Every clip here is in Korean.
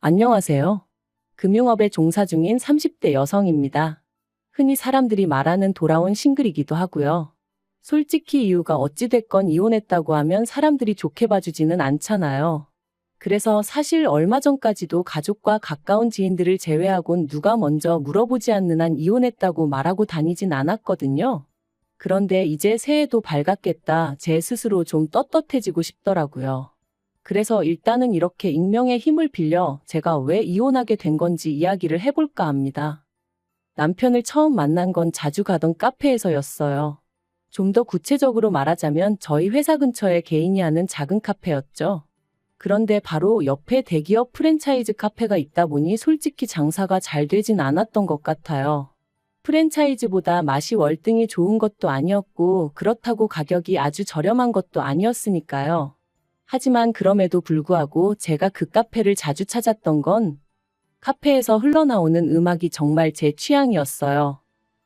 안녕하세요. 금융업에 종사 중인 30대 여성입니다. 흔히 사람들이 말하는 돌아온 싱글이기도 하고요. 솔직히 이유가 어찌됐건 이혼했다고 하면 사람들이 좋게 봐주지는 않잖아요. 그래서 사실 얼마 전까지도 가족과 가까운 지인들을 제외하곤 누가 먼저 물어보지 않는 한 이혼했다고 말하고 다니진 않았거든요. 그런데 이제 새해도 밝았겠다 제 스스로 좀 떳떳해지고 싶더라고요. 그래서 일단은 이렇게 익명의 힘을 빌려 제가 왜 이혼하게 된 건지 이야기를 해볼까 합니다. 남편을 처음 만난 건 자주 가던 카페에서였어요. 좀 더 구체적으로 말하자면 저희 회사 근처에 개인이 하는 작은 카페였죠. 그런데 바로 옆에 대기업 프랜차이즈 카페가 있다 보니 솔직히 장사가 잘 되진 않았던 것 같아요. 프랜차이즈보다 맛이 월등히 좋은 것도 아니었고 그렇다고 가격이 아주 저렴한 것도 아니었으니까요. 하지만 그럼에도 불구하고 제가 그 카페를 자주 찾았던 건 카페에서 흘러나오는 음악이 정말 제 취향이었어요.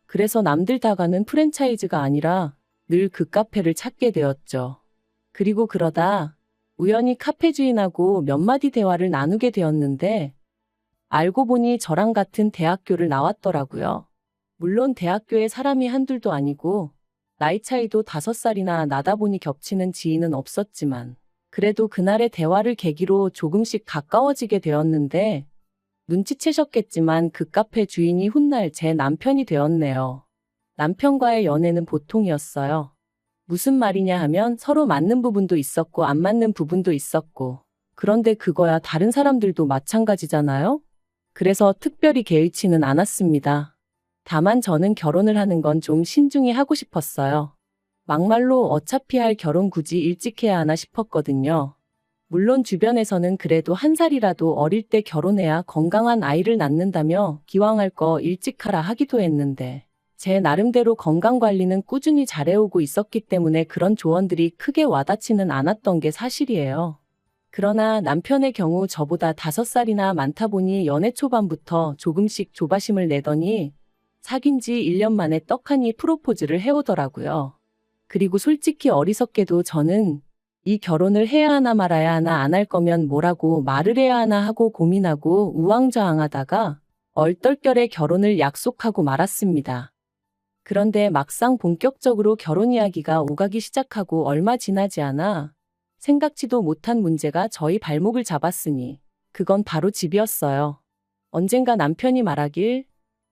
그래서 남들 다 가는 프랜차이즈가 아니라 늘 그 카페를 찾게 되었죠. 그리고 그러다 우연히 카페 주인하고 몇 마디 대화를 나누게 되었는데 알고 보니 저랑 같은 대학교를 나왔더라고요. 물론 대학교에 사람이 한둘도 아니고 나이 차이도 5살이나 나다 보니 겹치는 지인은 없었지만 그래도 그날의 대화를 계기로 조금씩 가까워지게 되었는데 눈치채셨겠지만 그 카페 주인이 훗날 제 남편이 되었네요. 남편과의 연애는 보통이었어요. 무슨 말이냐 하면 서로 맞는 부분도 있었고 안 맞는 부분도 있었고 그런데 그거야 다른 사람들도 마찬가지잖아요? 그래서 특별히 개의치는 않았습니다. 다만 저는 결혼을 하는 건 좀 신중히 하고 싶었어요. 막말로 어차피 할 결혼 굳이 일찍 해야 하나 싶었거든요. 물론 주변에서는 그래도 1살이라도 어릴 때 결혼해야 건강한 아이를 낳는다며 기왕 할 거 일찍 하라 하기도 했는데 제 나름대로 건강관리는 꾸준히 잘해오고 있었기 때문에 그런 조언들이 크게 와닿지는 않았던 게 사실이에요. 그러나 남편의 경우 저보다 5살이나 많다 보니 연애 초반부터 조금씩 조바심을 내더니 사귄 지 1년 만에 떡하니 프로포즈를 해오더라고요. 그리고 솔직히 어리석게도 저는 이 결혼을 해야 하나 말아야 하나 안 할 거면 뭐라고 말을 해야 하나 하고 고민하고 우왕좌왕하다가 얼떨결에 결혼을 약속하고 말았습니다. 그런데 막상 본격적으로 결혼 이야기가 오가기 시작하고 얼마 지나지 않아 생각지도 못한 문제가 저희 발목을 잡았으니 그건 바로 집이었어요. 언젠가 남편이 말하길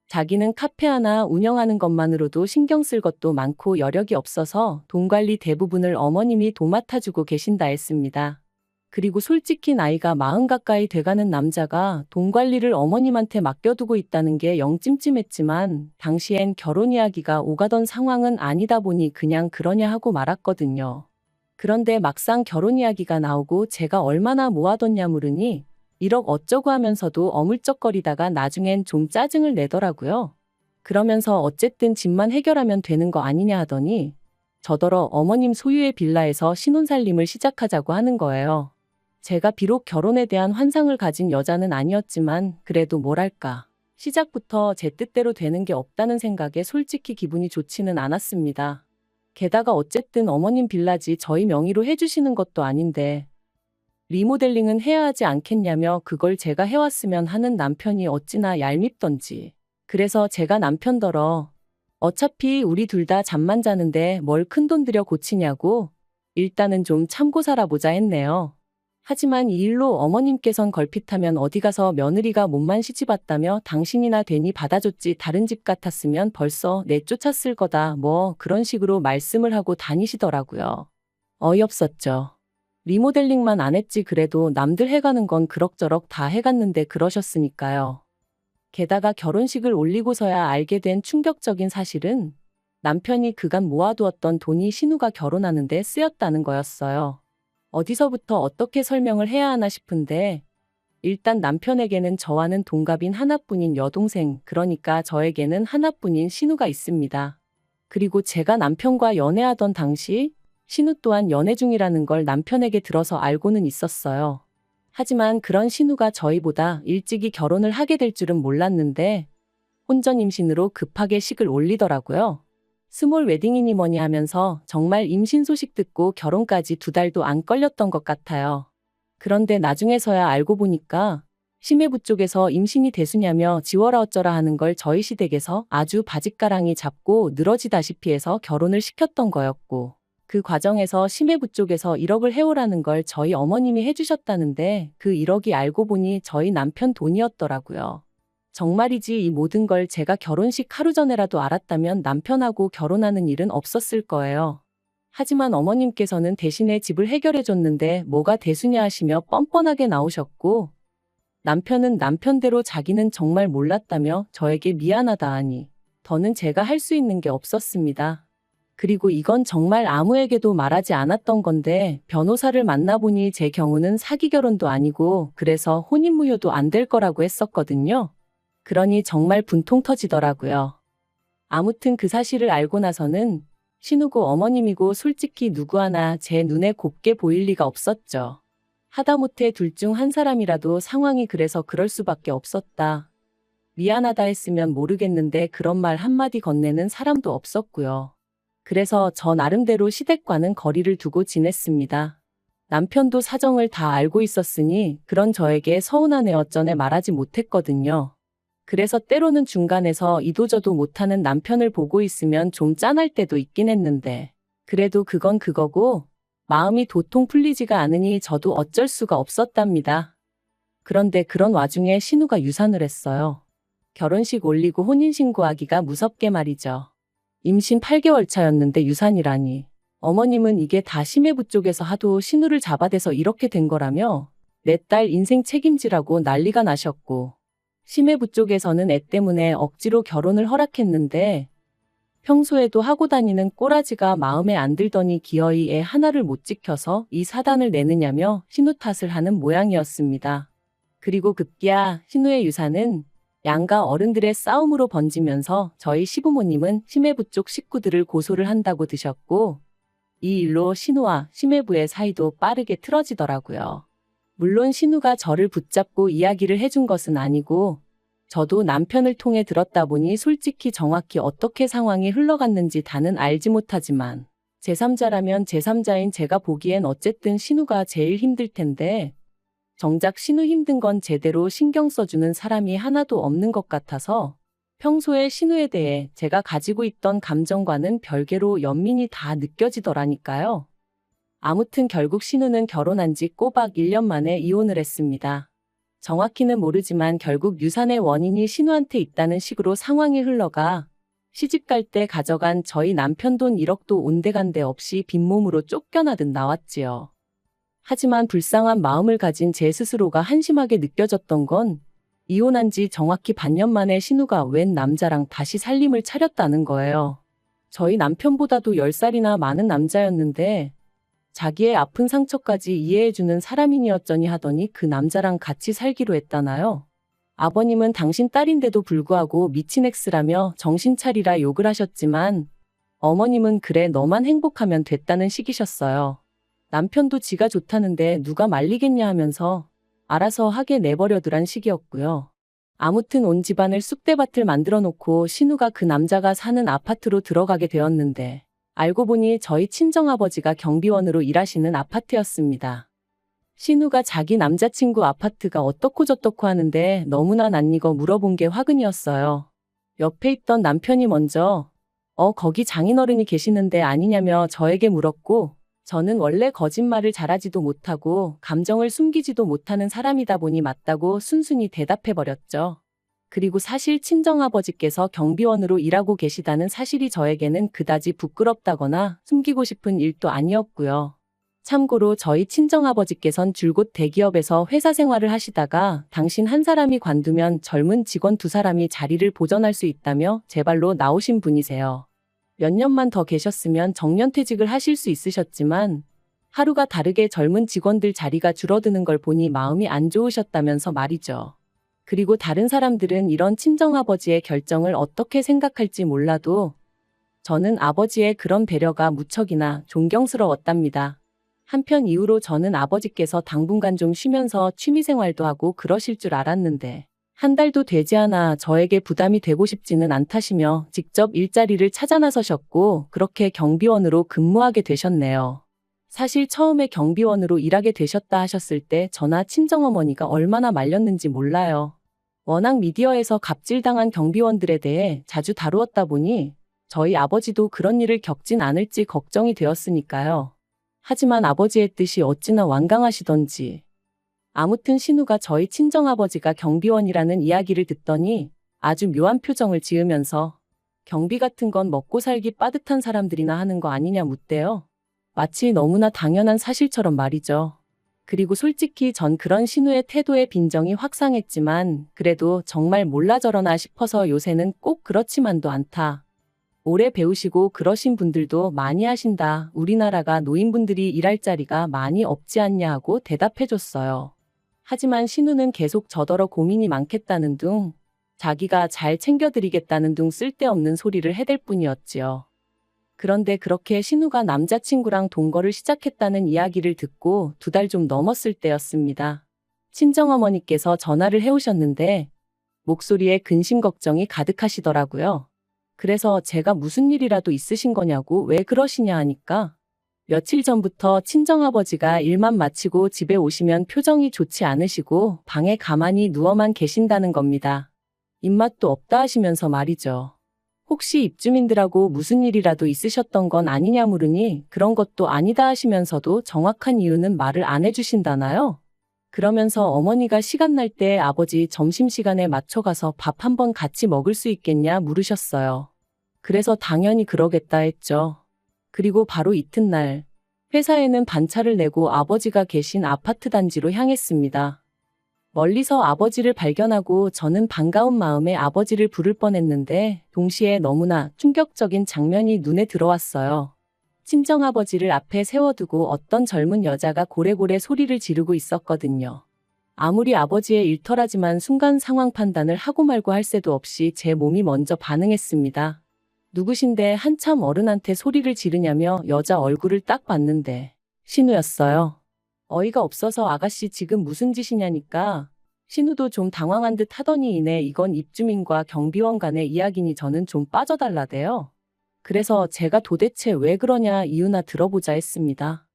자기는 카페 하나 운영하는 것만으로도 신경 쓸 것도 많고 여력이 없어서 돈 관리 대부분을 어머님이 도맡아주고 계신다 했습니다. 그리고 솔직히 나이가 40 가까이 돼가는 남자가 돈 관리를 어머님한테 맡겨두고 있다는 게 영 찜찜했지만 당시엔 결혼 이야기가 오가던 상황은 아니다 보니 그냥 그러냐 하고 말았거든요. 그런데 막상 결혼 이야기가 나오고 제가 얼마나 모아뒀냐 물으니 1억 어쩌고 하면서도 어물쩍거리다가 나중엔 좀 짜증을 내더라고요. 그러면서 어쨌든 집만 해결하면 되는 거 아니냐 하더니 저더러 어머님 소유의 빌라에서 신혼살림을 시작하자고 하는 거예요. 제가 비록 결혼에 대한 환상을 가진 여자는 아니었지만 그래도 뭐랄까. 시작부터 제 뜻대로 되는 게 없다는 생각에 솔직히 기분이 좋지는 않았습니다. 게다가 어쨌든 어머님 빌라지 저희 명의로 해주시는 것도 아닌데 리모델링은 해야 하지 않겠냐며 그걸 제가 해왔으면 하는 남편이 어찌나 얄밉던지. 그래서 제가 남편더러 어차피 우리 둘 다 잠만 자는데 뭘 큰돈 들여 고치냐고 일단은 좀 참고 살아보자 했네요. 하지만 이 일로 어머님께선 걸핏하면 어디 가서 며느리가 몸만 시집왔다며 당신이나 되니 받아줬지 다른 집 같았으면 벌써 내쫓았을 거다 뭐 그런 식으로 말씀을 하고 다니시더라고요. 어이없었죠. 리모델링만 안 했지 그래도 남들 해가는 건 그럭저럭 다 해갔는데 그러셨으니까요. 게다가 결혼식을 올리고서야 알게 된 충격적인 사실은 남편이 그간 모아두었던 돈이 신우가 결혼하는데 쓰였다는 거였어요. 어디서부터 어떻게 설명을 해야 하나 싶은데 일단 남편에게는 저와는 동갑인 하나뿐인 여동생 그러니까 저에게는 하나뿐인 신우가 있습니다. 그리고 제가 남편과 연애하던 당시 신우 또한 연애 중이라는 걸 남편에게 들어서 알고는 있었어요. 하지만 그런 신우가 저희보다 일찍이 결혼을 하게 될 줄은 몰랐는데 혼전 임신으로 급하게 식을 올리더라고요. 스몰 웨딩이니 뭐니 하면서 정말 임신 소식 듣고 결혼까지 2달도 안 걸렸던 것 같아요. 그런데 나중에서야 알고 보니까 심해부 쪽에서 임신이 대수냐며 지워라 어쩌라 하는 걸 저희 시댁에서 아주 바짓가랑이 잡고 늘어지다시피 해서 결혼을 시켰던 거였고, 그 과정에서 심해부 쪽에서 1억을 해오라는 걸 저희 어머님이 해주셨다는데 그 1억이 알고 보니 저희 남편 돈이었더라고요. 정말이지 이 모든 걸 제가 결혼식 하루 전에라도 알았다면 남편하고 결혼하는 일은 없었을 거예요. 하지만 어머님께서는 대신에 집을 해결해줬는데 뭐가 대수냐 하시며 뻔뻔하게 나오셨고, 남편은 남편대로 자기는 정말 몰랐다며 저에게 미안하다 하니 더는 제가 할 수 있는 게 없었습니다. 그리고 이건 정말 아무에게도 말하지 않았던 건데 변호사를 만나보니 제 경우는 사기 결혼도 아니고 그래서 혼인무효도 안 될 거라고 했었거든요. 그러니 정말 분통 터지더라고요. 아무튼 그 사실을 알고 나서는 신우고 어머님이고 솔직히 누구 하나 제 눈에 곱게 보일 리가 없었죠. 하다못해 둘 중 한 사람이라도 상황이 그래서 그럴 수밖에 없었다. 미안하다 했으면 모르겠는데 그런 말 한마디 건네는 사람도 없었고요. 그래서 저 나름대로 시댁과는 거리를 두고 지냈습니다. 남편도 사정을 다 알고 있었으니 그런 저에게 서운하네 어쩌네 말하지 못했거든요. 그래서 때로는 중간에서 이도저도 못하는 남편을 보고 있으면 좀 짠할 때도 있긴 했는데 그래도 그건 그거고 마음이 도통 풀리지가 않으니 저도 어쩔 수가 없었답니다. 그런데 그런 와중에 신우가 유산을 했어요. 결혼식 올리고 혼인신고하기가 무섭게 말이죠. 임신 8개월 차였는데 유산이라니. 어머님은 이게 다 심해부 쪽에서 하도 신우를 잡아대서 이렇게 된 거라며 내 딸 인생 책임지라고 난리가 나셨고, 심해부 쪽에서는 애 때문에 억지로 결혼을 허락했는데 평소에도 하고 다니는 꼬라지가 마음에 안 들더니 기어이 애 하나를 못 지켜서 이 사단을 내느냐며 신우 탓을 하는 모양이었습니다. 그리고 급기야 신우의 유산은 양가 어른들의 싸움으로 번지면서 저희 시부모님은 심해부 쪽 식구들을 고소를 한다고 드셨고, 이 일로 신우와 심해부의 사이도 빠르게 틀어지더라고요. 물론 신우가 저를 붙잡고 이야기를 해준 것은 아니고 저도 남편을 통해 들었다 보니 솔직히 정확히 어떻게 상황이 흘러갔는지 다는 알지 못하지만 제3자라면 제3자인 제가 보기엔 어쨌든 신우가 제일 힘들 텐데 정작 신우 힘든 건 제대로 신경 써주는 사람이 하나도 없는 것 같아서 평소에 신우에 대해 제가 가지고 있던 감정과는 별개로 연민이 다 느껴지더라니까요. 아무튼 결국 신우는 결혼한 지 꼬박 1년 만에 이혼을 했습니다. 정확히는 모르지만 결국 유산의 원인이 신우한테 있다는 식으로 상황이 흘러가 시집 갈 때 가져간 저희 남편 돈 1억도 온데간데 없이 빈몸으로 쫓겨나듯 나왔지요. 하지만 불쌍한 마음을 가진 제 스스로가 한심하게 느껴졌던 건 이혼한 지 정확히 반년 만에 신우가 웬 남자랑 다시 살림을 차렸다는 거예요. 저희 남편보다도 10살이나 많은 남자였는데 자기의 아픈 상처까지 이해해주는 사람이니었더니 하더니 그 남자랑 같이 살기로 했다나요? 아버님은 당신 딸인데도 불구하고 미친 X라며 정신 차리라 욕을 하셨지만 어머님은 그래 너만 행복하면 됐다는 식이셨어요. 남편도 지가 좋다는데 누가 말리겠냐 하면서 알아서 하게 내버려두란 식이었고요. 아무튼 온 집안을 쑥대밭을 만들어 놓고 신우가 그 남자가 사는 아파트로 들어가게 되었는데 알고 보니 저희 친정아버지가 경비원으로 일하시는 아파트였습니다. 신우가 자기 남자친구 아파트가 어떻고 저떻고 하는데 너무나 낯익어 물어본 게 화근이었어요. 옆에 있던 남편이 먼저 거기 장인어른이 계시는데 아니냐며 저에게 물었고 저는 원래 거짓말을 잘하지도 못하고 감정을 숨기지도 못하는 사람이다 보니 맞다고 순순히 대답해버렸죠. 그리고 사실 친정아버지께서 경비원으로 일하고 계시다는 사실이 저에게는 그다지 부끄럽다거나 숨기고 싶은 일도 아니었고요. 참고로 저희 친정아버지께선 줄곧 대기업에서 회사 생활을 하시다가 당신 한 사람이 관두면 젊은 직원 2사람이 자리를 보전할 수 있다며 제발로 나오신 분이세요. 몇 년만 더 계셨으면 정년퇴직을 하실 수 있으셨지만 하루가 다르게 젊은 직원들 자리가 줄어드는 걸 보니 마음이 안 좋으셨다면서 말이죠. 그리고 다른 사람들은 이런 친정아버지의 결정을 어떻게 생각할지 몰라도 저는 아버지의 그런 배려가 무척이나 존경스러웠답니다. 한편 이후로 저는 아버지께서 당분간 좀 쉬면서 취미생활도 하고 그러실 줄 알았는데 한 달도 되지 않아 저에게 부담이 되고 싶지는 않다시며 직접 일자리를 찾아 나서셨고 그렇게 경비원으로 근무하게 되셨네요. 사실 처음에 경비원으로 일하게 되셨다 하셨을 때 저나 친정어머니가 얼마나 말렸는지 몰라요. 워낙 미디어에서 갑질당한 경비원들에 대해 자주 다루었다 보니 저희 아버지도 그런 일을 겪진 않을지 걱정이 되었으니까요. 하지만 아버지의 뜻이 어찌나 완강하시던지. 아무튼 신우가 저희 친정아버지가 경비원이라는 이야기를 듣더니 아주 묘한 표정을 지으면서 경비 같은 건 먹고 살기 빠듯한 사람들이나 하는 거 아니냐 묻대요. 마치 너무나 당연한 사실처럼 말이죠. 그리고 솔직히 전 그런 신우의 태도에 빈정이 확 상했지만 그래도 정말 몰라 저러나 싶어서 요새는 꼭 그렇지만도 않다. 오래 배우시고 그러신 분들도 많이 하신다. 우리나라가 노인분들이 일할 자리가 많이 없지 않냐 하고 대답해줬어요. 하지만 신우는 계속 저더러 고민이 많겠다는 둥, 자기가 잘 챙겨드리겠다는 둥 쓸데없는 소리를 해댈 뿐이었지요. 그런데 그렇게 신우가 남자친구랑 동거를 시작했다는 이야기를 듣고 2달 좀 넘었을 때였습니다. 친정어머니께서 전화를 해오셨는데 목소리에 근심 걱정이 가득하시더라고요. 그래서 제가 무슨 일이라도 있으신 거냐고 왜 그러시냐 하니까 며칠 전부터 친정아버지가 일만 마치고 집에 오시면 표정이 좋지 않으시고 방에 가만히 누워만 계신다는 겁니다. 입맛도 없다 하시면서 말이죠. 혹시 입주민들하고 무슨 일이라도 있으셨던 건 아니냐 물으니 그런 것도 아니다 하시면서도 정확한 이유는 말을 안 해주신다나요? 그러면서 어머니가 시간 날 때 아버지 점심시간에 맞춰 가서 밥 한번 같이 먹을 수 있겠냐 물으셨어요. 그래서 당연히 그러겠다 했죠. 그리고 바로 이튿날 회사에는 반차를 내고 아버지가 계신 아파트 단지로 향했습니다. 멀리서 아버지를 발견하고 저는 반가운 마음에 아버지를 부를 뻔했는데 동시에 너무나 충격적인 장면이 눈에 들어왔어요. 친정아버지를 앞에 세워두고 어떤 젊은 여자가 고래고래 소리를 지르고 있었거든요. 아무리 아버지의 일터라지만 순간 상황 판단을 하고 말고 할 새도 없이 제 몸이 먼저 반응했습니다. 누구신데 한참 어른한테 소리를 지르냐며 여자 얼굴을 딱 봤는데 신우였어요. 어이가 없어서 아가씨 지금 무슨 짓이냐니까 신우도 좀 당황한 듯 하더니 이내 이건 입주민과 경비원 간의 이야기니 저는 좀 빠져달라대요. 그래서 제가 도대체 왜 그러냐 이유나 들어보자 했습니다.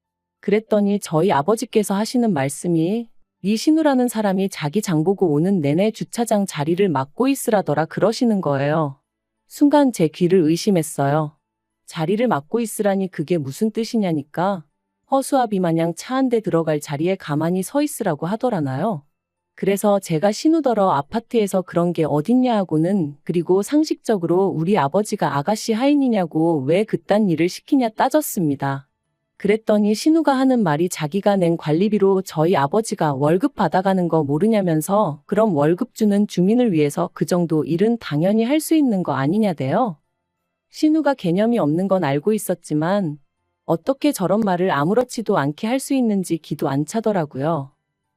그랬더니 저희 아버지께서 하시는 말씀이 네 신우라는 사람이 자기 장보고 오는 내내 주차장 자리를 맡고 있으라더라 그러시는 거예요. 순간 제 귀를 의심했어요. 자리를 맡고 있으라니 그게 무슨 뜻이냐니까 허수아비 마냥 차 한 대 들어갈 자리에 가만히 서 있으라고 하더라나요. 그래서 제가 신우더러 아파트에서 그런 게 어딨냐 하고는 그리고 상식적으로 우리 아버지가 아가씨 하인이냐고 왜 그딴 일을 시키냐 따졌습니다. 그랬더니 신우가 하는 말이 자기가 낸 관리비로 저희 아버지가 월급 받아가는 거 모르냐면서 그럼 월급 주는 주민을 위해서 그 정도 일은 당연히 할 수 있는 거 아니냐대요. 신우가 개념이 없는 건 알고 있었지만 어떻게 저런 말을 아무렇지도 않게 할 수 있는지 기도 안 차더라고요.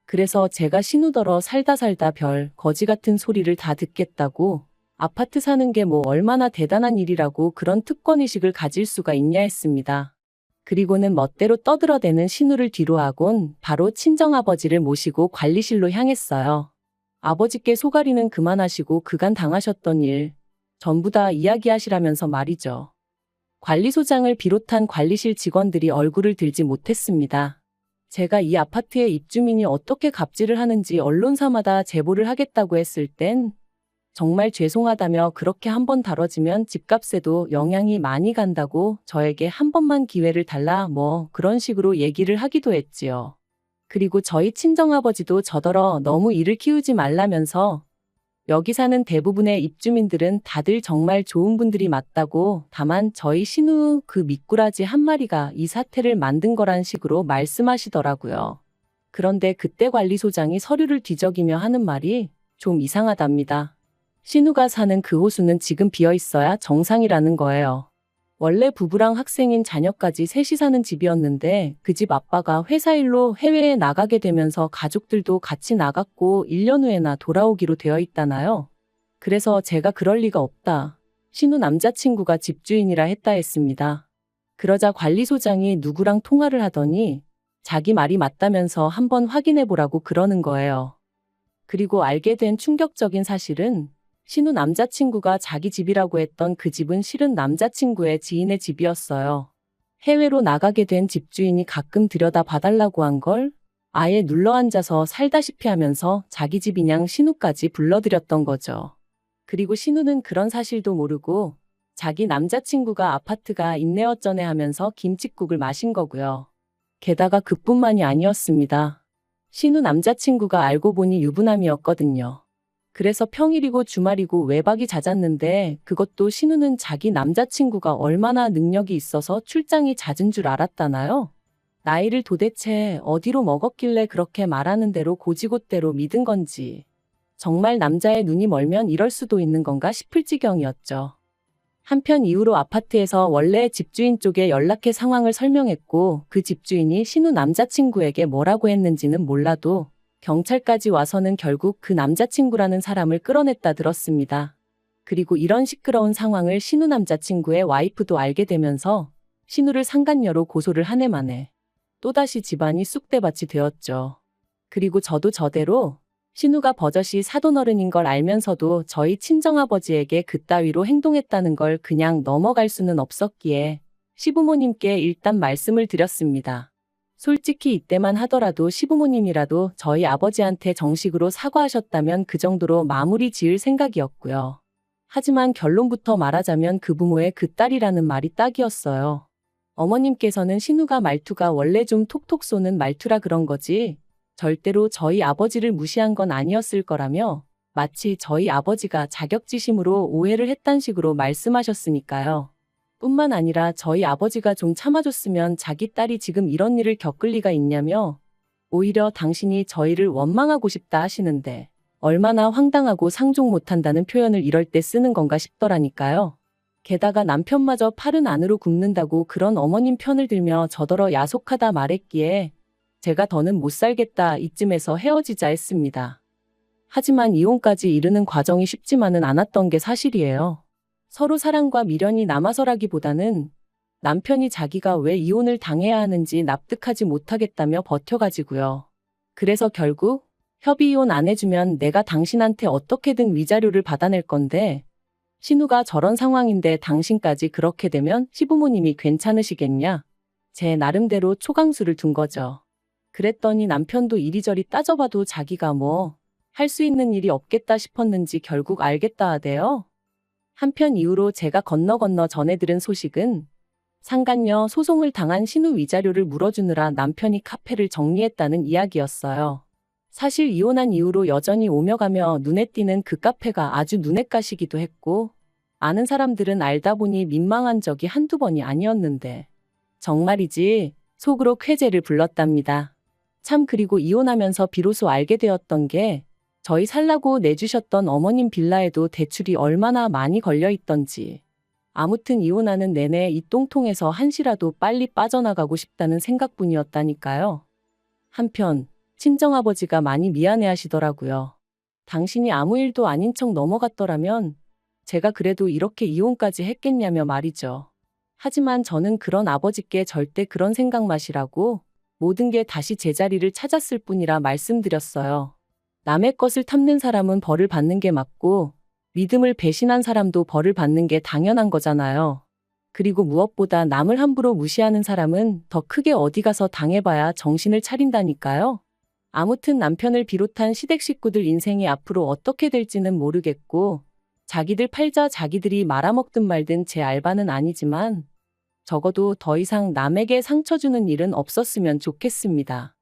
그래서 제가 신우더러 살다 별 거지 같은 소리를 다 듣겠다고 아파트 사는 게 뭐 얼마나 대단한 일이라고 그런 특권의식을 가질 수가 있냐 했습니다. 그리고는 멋대로 떠들어대는 신우를 뒤로하곤 바로 친정아버지를 모시고 관리실로 향했어요. 아버지께 소가리는 그만하시고 그간 당하셨던 일 전부 다 이야기하시라면서 말이죠. 관리소장을 비롯한 관리실 직원들이 얼굴을 들지 못했습니다. 제가 이 아파트의 입주민이 어떻게 갑질을 하는지 언론사마다 제보를 하겠다고 했을 땐 정말 죄송하다며 그렇게 한번 다뤄지면 집값에도 영향이 많이 간다고 저에게 한 번만 기회를 달라 뭐 그런 식으로 얘기를 하기도 했지요. 그리고 저희 친정아버지도 저더러 너무 일을 키우지 말라면서 여기 사는 대부분의 입주민들은 다들 정말 좋은 분들이 맞다고 다만 저희 신우 그 미꾸라지 한 마리가 이 사태를 만든 거란 식으로 말씀하시더라고요. 그런데 그때 관리소장이 서류를 뒤적이며 하는 말이 좀 이상하답니다. 신우가 사는 그 호수는 지금 비어 있어야 정상이라는 거예요. 원래 부부랑 학생인 자녀까지 셋이 사는 집이었는데 그 집 아빠가 회사 일로 해외에 나가게 되면서 가족들도 같이 나갔고 1년 후에나 돌아오기로 되어 있다나요. 그래서 제가 그럴 리가 없다. 신우 남자친구가 집주인이라 했다 했습니다. 그러자 관리소장이 누구랑 통화를 하더니 자기 말이 맞다면서 한번 확인해보라고 그러는 거예요. 그리고 알게 된 충격적인 사실은 신우 남자친구가 자기 집이라고 했던 그 집은 실은 남자친구의 지인의 집이었어요. 해외로 나가게 된 집주인이 가끔 들여다 봐달라고 한 걸 아예 눌러앉아서 살다시피 하면서 자기 집이냥 신우까지 불러들였던 거죠. 그리고 신우는 그런 사실도 모르고 자기 남자친구가 아파트가 있네어쩌네 하면서 김칫국을 마신 거고요. 게다가 그뿐만이 아니었습니다. 신우 남자친구가 알고 보니 유부남이었거든요. 그래서 평일이고 주말이고 외박이 잦았는데 그것도 신우는 자기 남자친구가 얼마나 능력이 있어서 출장이 잦은 줄 알았다나요? 나이를 도대체 어디로 먹었길래 그렇게 말하는 대로 고지곳대로 믿은 건지. 정말 남자의 눈이 멀면 이럴 수도 있는 건가 싶을 지경이었죠. 한편 이후로 아파트에서 원래 집주인 쪽에 연락해 상황을 설명했고 그 집주인이 신우 남자친구에게 뭐라고 했는지는 몰라도 경찰까지 와서는 결국 그 남자친구라는 사람을 끌어냈다 들었습니다. 그리고 이런 시끄러운 상황을 신우 남자친구의 와이프도 알게 되면서 신우를 상간녀로 고소를 한 해 만에 또다시 집안이 쑥대밭이 되었죠. 그리고 저도 저대로 신우가 버젓이 사돈어른인 걸 알면서도 저희 친정아버지에게 그따위로 행동했다는 걸 그냥 넘어갈 수는 없었기에 시부모님께 일단 말씀을 드렸습니다. 솔직히 이때만 하더라도 시부모님이라도 저희 아버지한테 정식으로 사과하셨다면 그 정도로 마무리 지을 생각이었고요. 하지만 결론부터 말하자면 그 부모의 그 딸이라는 말이 딱이었어요. 어머님께서는 신우가 말투가 원래 좀 톡톡 쏘는 말투라 그런 거지 절대로 저희 아버지를 무시한 건 아니었을 거라며 마치 저희 아버지가 자격지심으로 오해를 했단 식으로 말씀하셨으니까요. 뿐만 아니라 저희 아버지가 좀 참아줬으면 자기 딸이 지금 이런 일을 겪을 리가 있냐며 오히려 당신이 저희를 원망하고 싶다 하시는데 얼마나 황당하고 상종 못한다는 표현을 이럴 때 쓰는 건가 싶더라니까요. 게다가 남편마저 팔은 안으로 굽는다고 그런 어머님 편을 들며 저더러 야속하다 말했기에 제가 더는 못 살겠다 이쯤에서 헤어지자 했습니다. 하지만 이혼까지 이르는 과정이 쉽지만은 않았던 게 사실이에요. 서로 사랑과 미련이 남아서라기보다는 남편이 자기가 왜 이혼을 당해야 하는지 납득하지 못하겠다며 버텨가지고요. 그래서 결국 협의 이혼 안 해주면 내가 당신한테 어떻게든 위자료를 받아낼 건데 신우가 저런 상황인데 당신까지 그렇게 되면 시부모님이 괜찮으시겠냐? 제 나름대로 초강수를 둔 거죠. 그랬더니 남편도 이리저리 따져봐도 자기가 뭐 할 수 있는 일이 없겠다 싶었는지 결국 알겠다 하대요. 한편 이후로 제가 건너 전해 들은 소식은 상간녀 소송을 당한 신우 위자료를 물어주느라 남편이 카페를 정리했다는 이야기였어요. 사실 이혼한 이후로 여전히 오며 가며 눈에 띄는 그 카페가 아주 눈에 가시기도 했고 아는 사람들은 알다 보니 민망한 적이 한두 번이 아니었는데 정말이지 속으로 쾌재를 불렀답니다. 참 그리고 이혼하면서 비로소 알게 되었던 게 저희 살라고 내주셨던 어머님 빌라에도 대출이 얼마나 많이 걸려 있던지. 아무튼 이혼하는 내내 이 똥통에서 한시라도 빨리 빠져나가고 싶다는 생각뿐이었다니까요. 한편 친정아버지가 많이 미안해하시더라고요. 당신이 아무 일도 아닌 척 넘어갔더라면 제가 그래도 이렇게 이혼까지 했겠냐며 말이죠. 하지만 저는 그런 아버지께 절대 그런 생각 마시라고 모든 게 다시 제자리를 찾았을 뿐이라 말씀드렸어요. 남의 것을 탐낸 사람은 벌을 받는 게 맞고 믿음을 배신한 사람도 벌을 받는 게 당연한 거잖아요. 그리고 무엇보다 남을 함부로 무시하는 사람은 더 크게 어디 가서 당해봐야 정신을 차린다니까요. 아무튼 남편을 비롯한 시댁 식구들 인생이 앞으로 어떻게 될지는 모르겠고 자기들 팔자 자기들이 말아먹든 말든 제 알바는 아니지만 적어도 더 이상 남에게 상처 주는 일은 없었으면 좋겠습니다.